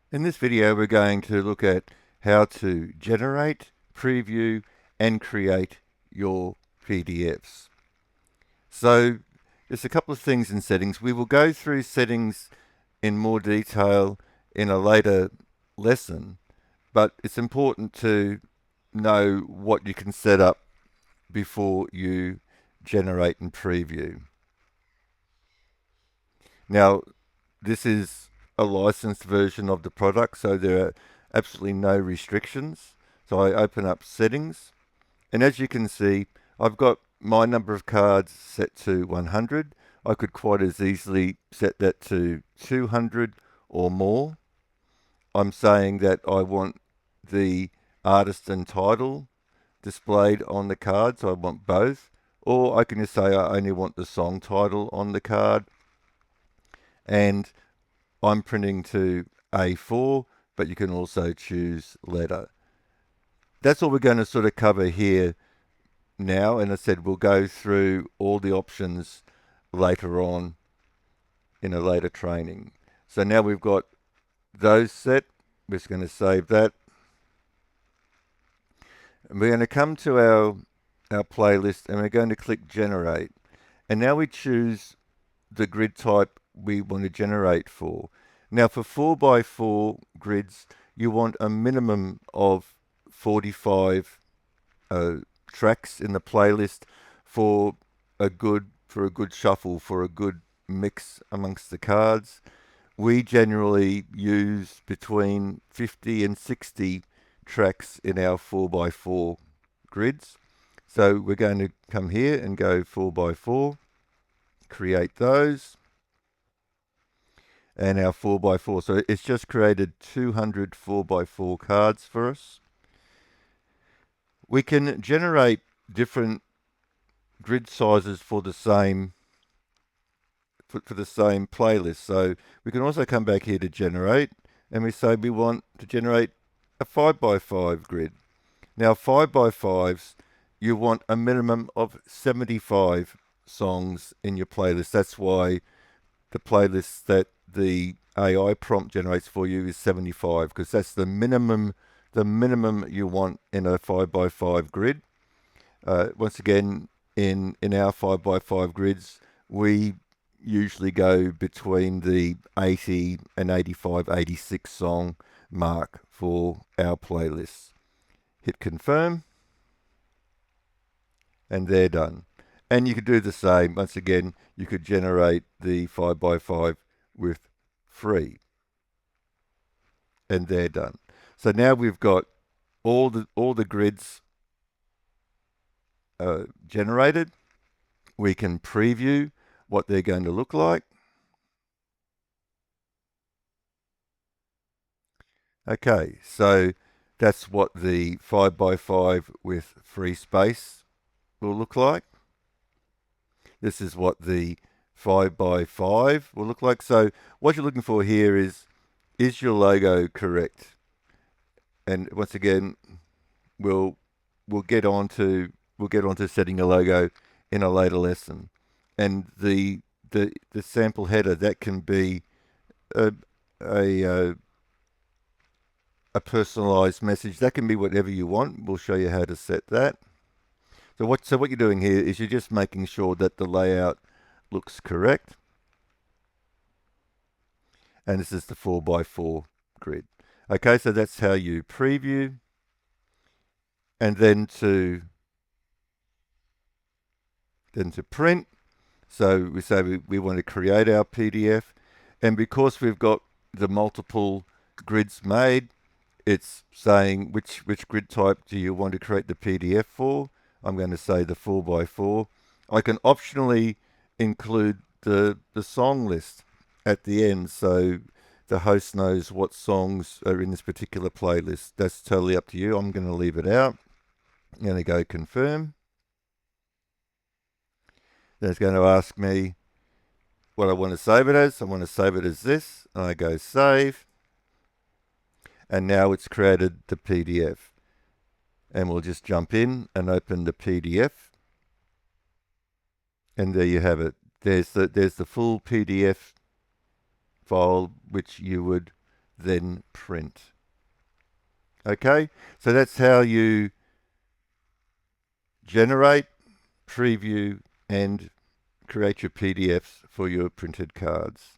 In this video, we're going to look at how to generate, preview, and create your PDFs. So there's a couple of things in settings. We will go through settings in more detail in a later lesson, but it's important to know what you can set up before you generate and preview. Now, this is a licensed version of the product, so there are absolutely no restrictions. So I open up settings, and as you can see, I've got my number of cards set to 100. I could quite as easily set that to 200 or more. I'm saying that I want the artist and title displayed on the card, so I want both. Or I can just say I only want the song title on the card. And I'm printing to A4, but you can also choose letter. That's all we're going to sort of cover here now. And I said we'll go through all the options later on in a later training. So now we've got those set. We're just going to save that. And we're going to come to our playlist and we're going to click generate. And now we choose the grid type we want to generate for. Now for 4x4 grids, you want a minimum of 45 tracks in the playlist for a good shuffle, for a good mix amongst the cards. We generally use between 50 and 60 tracks in our 4x4 grids. So we're going to come here and go 4x4, create those, and our 4x4. So it's just created 200 4x4 cards for us. We can generate different grid sizes for the same playlist. So we can also come back here to generate, and we say we want to generate a 5x5 grid. Now 5x5s, you want a minimum of 75 songs in your playlist. That's why the playlist that the AI prompt generates for you is 75, because that's the minimum you want in a 5x5 grid. Once again, in our 5x5 grids, we usually go between the 80 and 85, 86 song mark for our playlists. Hit confirm, and they're done. And you could do the same. Once again, you could generate the 5x5 with free, and they're done. So now we've got all the grids generated. We can preview what they're going to look like. Okay, so that's what the 5x5 with free space will look like. This is what the 5x5 will look like. So what you're looking for here is your logo correct? And once again, we'll get on to setting a logo in a later lesson. And the sample header, that can be a personalized message. That can be whatever you want. We'll show you how to set that. So what you're doing here is you're just making sure that the layout looks correct. And this is the 4x4 grid. Okay, so that's how you preview. And then to print. So we say we want to create our PDF. And because we've got the multiple grids made, it's saying which grid type do you want to create the PDF for. I'm going to say the 4x4. I can optionally include the song list at the end, so the host knows what songs are in this particular playlist. That's totally up to you. I'm going to leave it out. I'm going to go confirm. Then it's going to ask me what I want to save it as. I want to save it as this. And I go save. And now it's created the PDF. And we'll just jump in and open the PDF. And there you have it. There's the full PDF file which you would then print. Okay, so that's how you generate, preview, and create your PDFs for your printed cards.